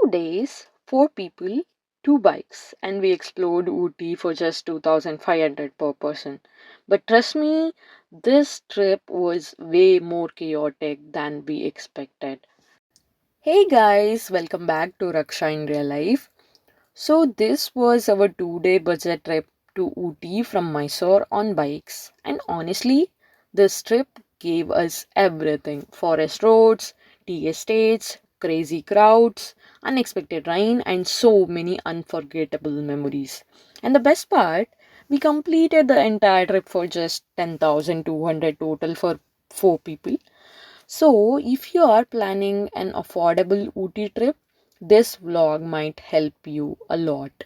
2 days, 4 people, 2 bikes, and we explored Ooty for just 2,500 per person. But trust me, this trip was way more chaotic than we expected. Hey guys, welcome back to Raksha in Real Life. So, this was our 2 day budget trip to Ooty from Mysore on bikes, and honestly, this trip gave us everything: forest roads, tea estates, crazy crowds, unexpected rain, and so many unforgettable memories. And the best part, we completed the entire trip for just 10,200 total for 4 people. So, if you are planning an affordable Ooty trip, this vlog might help you a lot.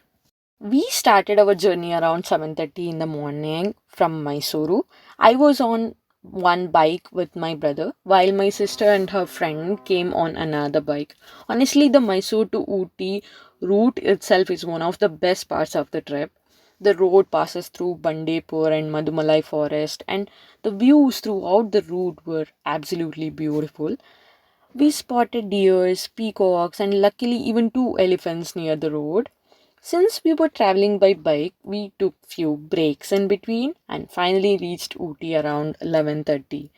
We started our journey around 7:30 in the morning from Mysuru. I was on one bike with my brother while my sister and her friend came on another bike. Honestly, the Mysore to Ooty route itself is one of the best parts of the trip. The road passes through Bandipur and Mudumalai forest, and the views throughout the route were absolutely beautiful. We spotted deers, peacocks, and luckily even two elephants near the road. Since we were traveling by bike, we took few breaks in between and finally reached Ooty around 11:30.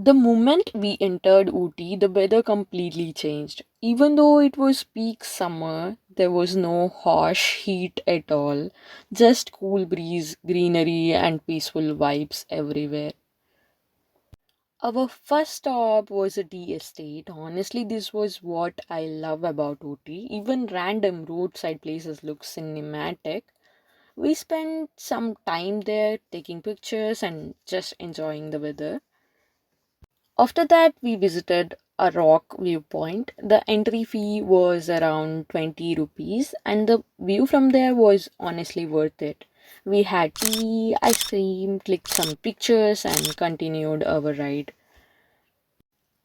The moment we entered Ooty, the weather completely changed. Even though it was peak summer, there was no harsh heat at all, just cool breeze, greenery, and peaceful vibes everywhere. Our first stop was a tea estate. Honestly, this was what I love about Ooty. Even random roadside places look cinematic. We spent some time there taking pictures and just enjoying the weather. After that, we visited a rock viewpoint. The entry fee was around 20 rupees, and the view from there was honestly worth it. We had tea, ice cream, clicked some pictures, and continued our ride.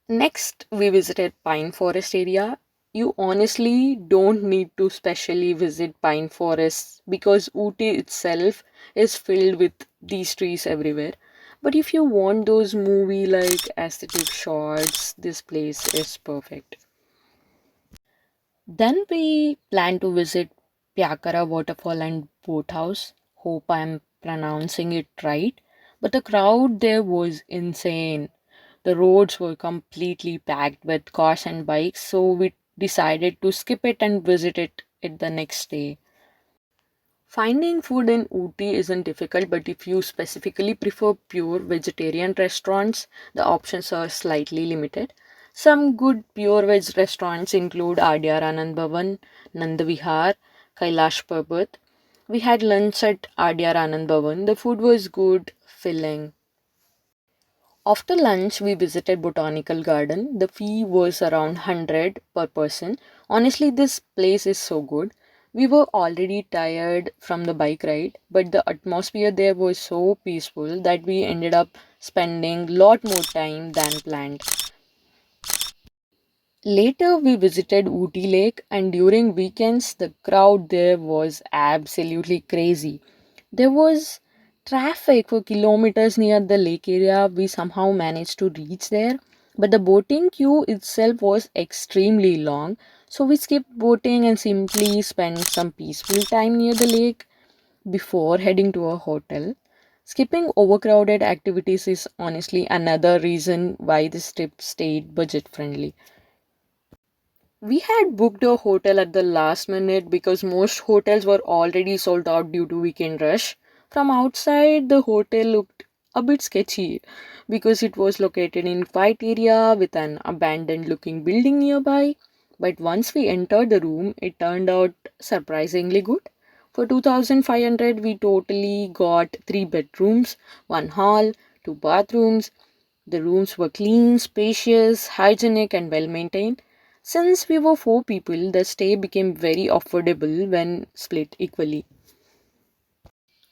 Next, we visited Pine Forest area. You honestly don't need to specially visit pine forests because Ooty itself is filled with these trees everywhere. But if you want those movie like aesthetic shots, this place is perfect. Then we plan to visit Pyakara waterfall and boathouse. Hope I'm pronouncing it right. But the crowd there was insane. The roads were completely packed with cars and bikes, so we decided to skip it and visit it the next day. Finding food in Ooty isn't difficult, but if you specifically prefer pure vegetarian restaurants, the options are slightly limited. Some good pure veg restaurants include Adyar Anand Bhavan, Nandavihar, Kailash Parbat. We had lunch at Adyar Anand Bhavan. The food was good, filling. After lunch, we visited Botanical Garden. The fee was around 100 per person. Honestly, this place is so good. We were already tired from the bike ride, but the atmosphere there was so peaceful that we ended up spending lot more time than planned. Later, we visited Ooty Lake, and during weekends, the crowd there was absolutely crazy. There was traffic for kilometers near the lake area. We somehow managed to reach there, but the boating queue itself was extremely long. So we skipped boating and simply spent some peaceful time near the lake before heading to a hotel. Skipping overcrowded activities is honestly another reason why this trip stayed budget friendly. We had booked a hotel at the last minute because most hotels were already sold out due to weekend rush. From outside, the hotel looked a bit sketchy because it was located in quiet area with an abandoned looking building nearby. But once we entered the room, it turned out surprisingly good. For 2,500, we totally got 3 bedrooms, one hall, two bathrooms. The rooms were clean, spacious, hygienic, and well maintained. Since we were 4 people, the stay became very affordable when split equally.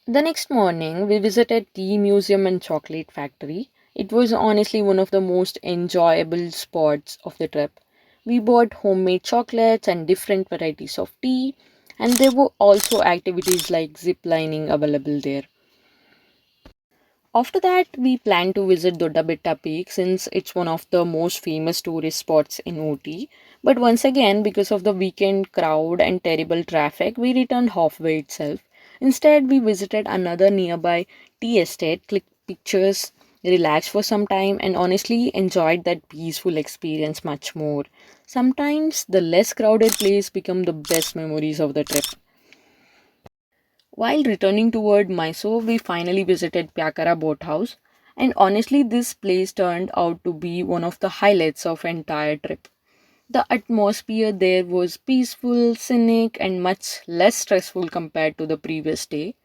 The next morning, we visited Tea Museum and Chocolate Factory. It was honestly one of the most enjoyable spots of the trip. We bought homemade chocolates and different varieties of tea, and there were also activities like zip lining available there. After that, we plan to visit Doddabetta Peak since it's one of the most famous tourist spots in Ooty. But once again, because of the weekend crowd and terrible traffic, we returned halfway itself. Instead, we visited another nearby tea estate, clicked pictures, relaxed for some time, and honestly enjoyed that peaceful experience much more. Sometimes the less crowded place become the best memories of the trip. While returning toward Mysore, we finally visited Pykara Boathouse, and honestly, this place turned out to be one of the highlights of entire trip. The atmosphere there was peaceful, scenic, and much less stressful compared to the previous day.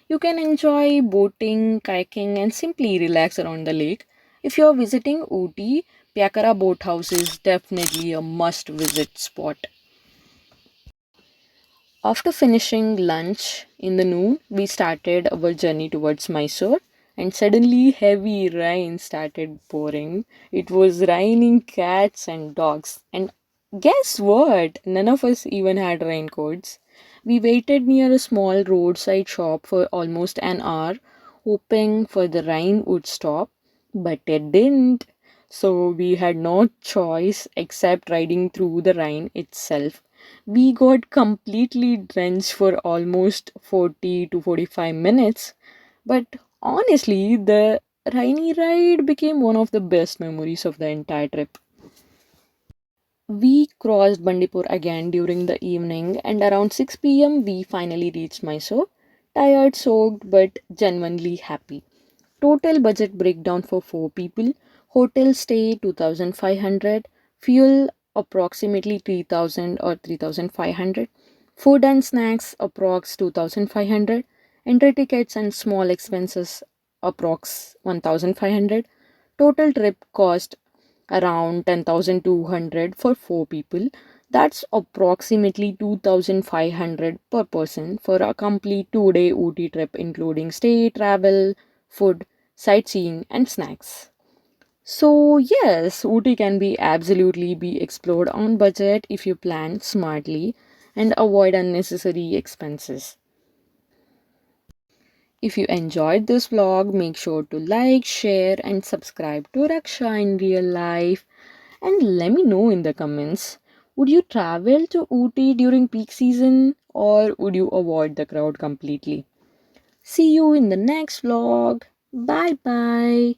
You can enjoy boating, kayaking, and simply relax around the lake. If you are visiting Ooty, Pykara Boathouse is definitely a must-visit spot. After finishing lunch in the noon, we started our journey towards Mysore, and suddenly heavy rain started pouring. It was raining cats and dogs. And guess what? None of us even had raincoats. We waited near a small roadside shop for almost an hour, hoping for the rain would stop, but it didn't. So we had no choice except riding through the rain itself. We got completely drenched for almost 40 to 45 minutes, but honestly, the rainy ride became one of the best memories of the entire trip. We crossed Bandipur again during the evening, and around 6 p.m., we finally reached Mysore. Tired, soaked, but genuinely happy. Total budget breakdown for 4 people. Hotel stay 2500, fuel approximately 3000 or 3500, food and snacks approx 2500, entry tickets and small expenses approx 1500. Total trip cost around 10,200 for 4 people. That's approximately 2,500 per person for a complete 2-day Ooty trip, including stay, travel, food, sightseeing, and snacks. So, yes, Ooty can be absolutely be explored on budget if you plan smartly and avoid unnecessary expenses. If you enjoyed this vlog, make sure to like, share, and subscribe to Raksha in real life. And let me know in the comments, would you travel to Ooty during peak season or would you avoid the crowd completely? See you in the next vlog. Bye bye.